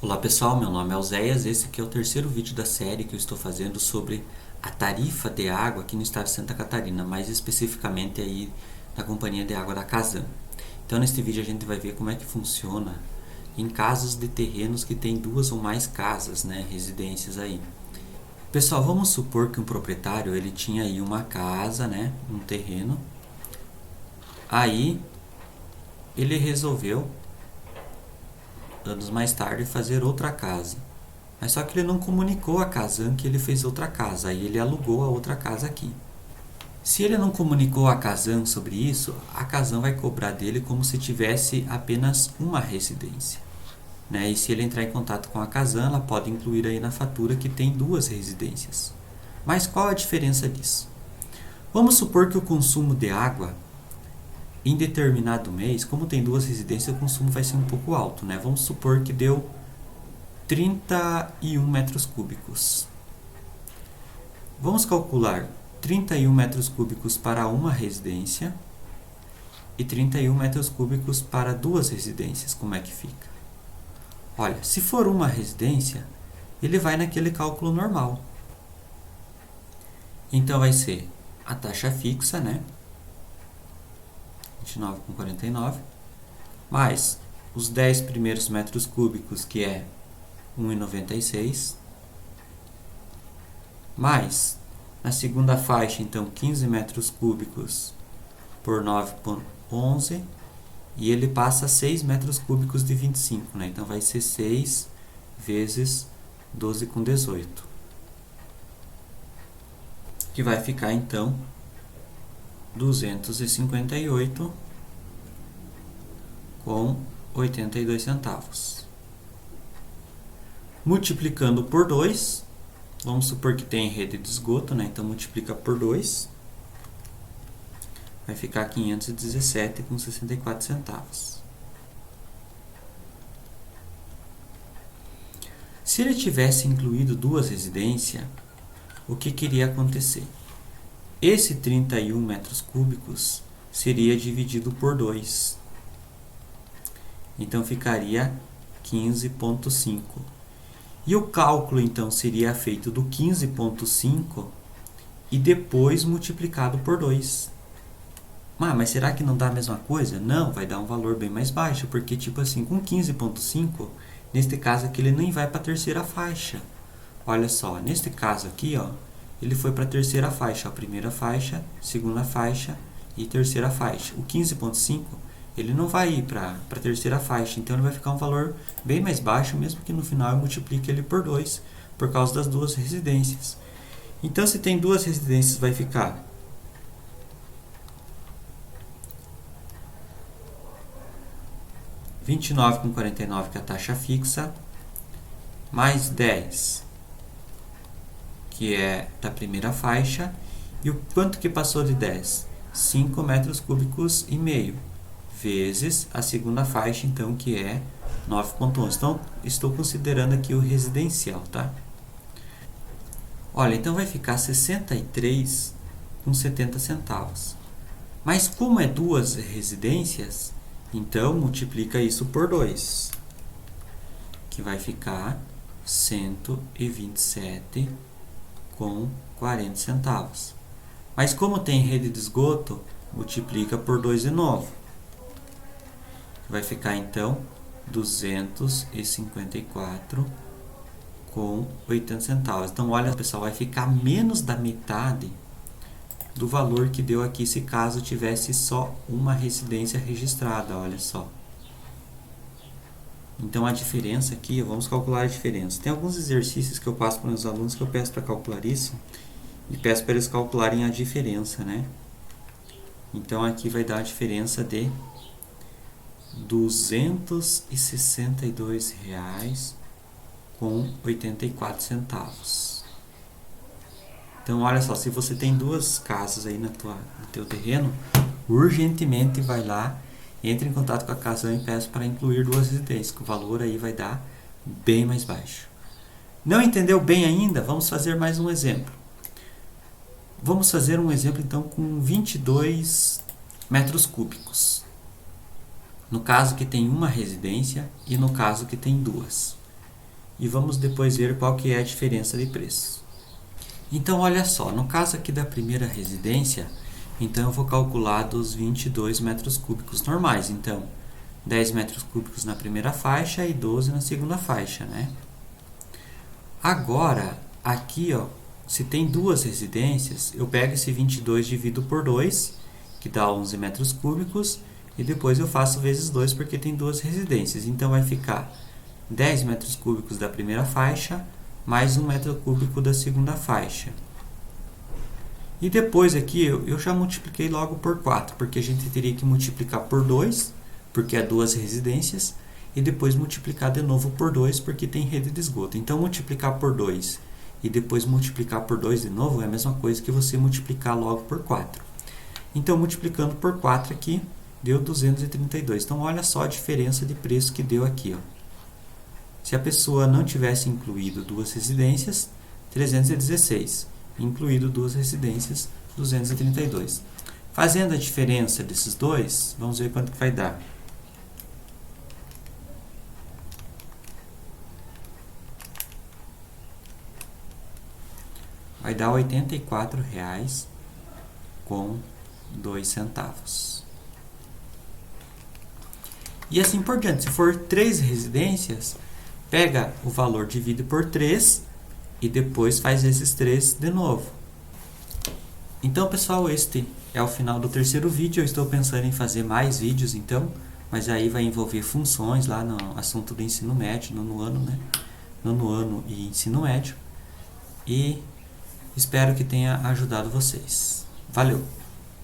Olá pessoal, meu nome é Oséias, esse aqui é o terceiro vídeo da série que eu estou fazendo sobre a tarifa de água aqui no estado de Santa Catarina, mais especificamente aí na Companhia de Água da Casan. Então neste vídeo a gente vai ver como é que funciona em casos de terrenos que tem duas ou mais casas, né, residências aí. Pessoal, vamos supor que um proprietário ele tinha aí uma casa, né, um terreno, aí ele resolveu anos mais tarde fazer outra casa. Mas só que ele não comunicou a Casan que ele fez outra casa, aí ele alugou a outra casa aqui. Se ele não comunicou a Casan sobre isso, a Casan vai cobrar dele como se tivesse apenas uma residência. Né? E se ele entrar em contato com a Casan, ela pode incluir aí na fatura que tem duas residências. Mas qual a diferença disso? Vamos supor que o consumo de água em determinado mês, como tem duas residências, o consumo vai ser um pouco alto, né? Vamos supor que deu 31 metros cúbicos. Vamos calcular 31 metros cúbicos para uma residência e 31 metros cúbicos para duas residências. Como é que fica? Olha, se for uma residência, ele vai naquele cálculo normal. Então vai ser a taxa fixa, né? 29,49, mais os 10 primeiros metros cúbicos, que é 1,96, mais na segunda faixa, então, 15 metros cúbicos por 9,11, e ele passa 6 metros cúbicos de 25, né? Então vai ser 6 vezes 12,18, que vai ficar, então, 258 com 82 centavos. Multiplicando por 2, vamos supor que tem rede de esgoto, né? Então multiplica por 2, vai ficar 517 com 64 centavos. Se ele tivesse incluído duas residências, o que iria acontecer? Esse 31 metros cúbicos seria dividido por 2. Então ficaria 15,5. E o cálculo então seria feito do 15,5 e depois multiplicado por 2. Mas será que não dá a mesma coisa? Não, vai dar um valor bem mais baixo, porque tipo assim, com 15,5, neste caso aqui ele nem vai para a terceira faixa. Olha só, neste caso aqui, ó, ele foi para a terceira faixa, a primeira faixa, segunda faixa e terceira faixa. O 15,5 ele não vai ir para a terceira faixa, então ele vai ficar um valor bem mais baixo, mesmo que no final eu multiplique ele por 2, por causa das duas residências. Então, se tem duas residências, vai ficar R$ 29,49, que é a taxa fixa, mais 10, que é da primeira faixa, e o quanto que passou de 10? 5 metros cúbicos e meio, vezes a segunda faixa, então, que é 9,11. Então, estou considerando aqui o residencial, tá? Olha, então vai ficar 63 com 70 centavos. Mas como é duas residências, então multiplica isso por 2, que vai ficar 127 com 40 centavos. Mas como tem rede de esgoto, multiplica por 2 de novo. Vai ficar então 254 com 80 centavos. Então olha, pessoal, vai ficar menos da metade do valor que deu aqui se caso tivesse só uma residência registrada, olha só. Então a diferença aqui, vamos calcular a diferença. Tem alguns exercícios que eu passo para os meus alunos que eu peço para calcular isso e peço para eles calcularem a diferença, né? Então aqui vai dar a diferença de R$ 262,84. Então olha só, se você tem duas casas aí no teu terreno, urgentemente vai lá, entre em contato com a Casan e peça para incluir duas residências, que o valor aí vai dar bem mais baixo. Não entendeu bem ainda? Vamos fazer mais um exemplo. Vamos fazer um exemplo então com 22 metros cúbicos. No caso que tem uma residência e no caso que tem duas. e vamos depois ver qual que é a diferença de preço. Então olha só, no caso aqui da primeira residência, então eu vou calcular dos 22 metros cúbicos normais. Então 10 metros cúbicos na primeira faixa e 12 na segunda faixa, né? Agora, aqui, ó, se tem duas residências, eu pego esse 22 e divido por 2, que dá 11 metros cúbicos, e depois eu faço vezes 2 porque tem duas residências. Então vai ficar 10 metros cúbicos da primeira faixa, mais 1 metro cúbico da segunda faixa. E depois aqui eu já multipliquei logo por 4, porque a gente teria que multiplicar por 2, porque é duas residências, e depois multiplicar de novo por 2, porque tem rede de esgoto. Então multiplicar por 2 e depois multiplicar por 2 de novo é a mesma coisa que você multiplicar logo por 4. Então multiplicando por 4 aqui, deu 232. Então olha só a diferença de preço que deu aqui, ó. Se a pessoa não tivesse incluído duas residências, 316. Incluído duas residências, 232. Fazendo a diferença desses dois, vamos ver quanto que vai dar. Vai dar R$ 84,02. E assim por diante. Se for 3 residências, pega o valor, divide por 3 e depois faz esses 3 de novo. Então, pessoal, este é o final do terceiro vídeo. Eu estou pensando em fazer mais vídeos, então, mas aí vai envolver funções lá no assunto do ensino médio, nono ano, né? Nono ano e ensino médio. E espero que tenha ajudado vocês. Valeu!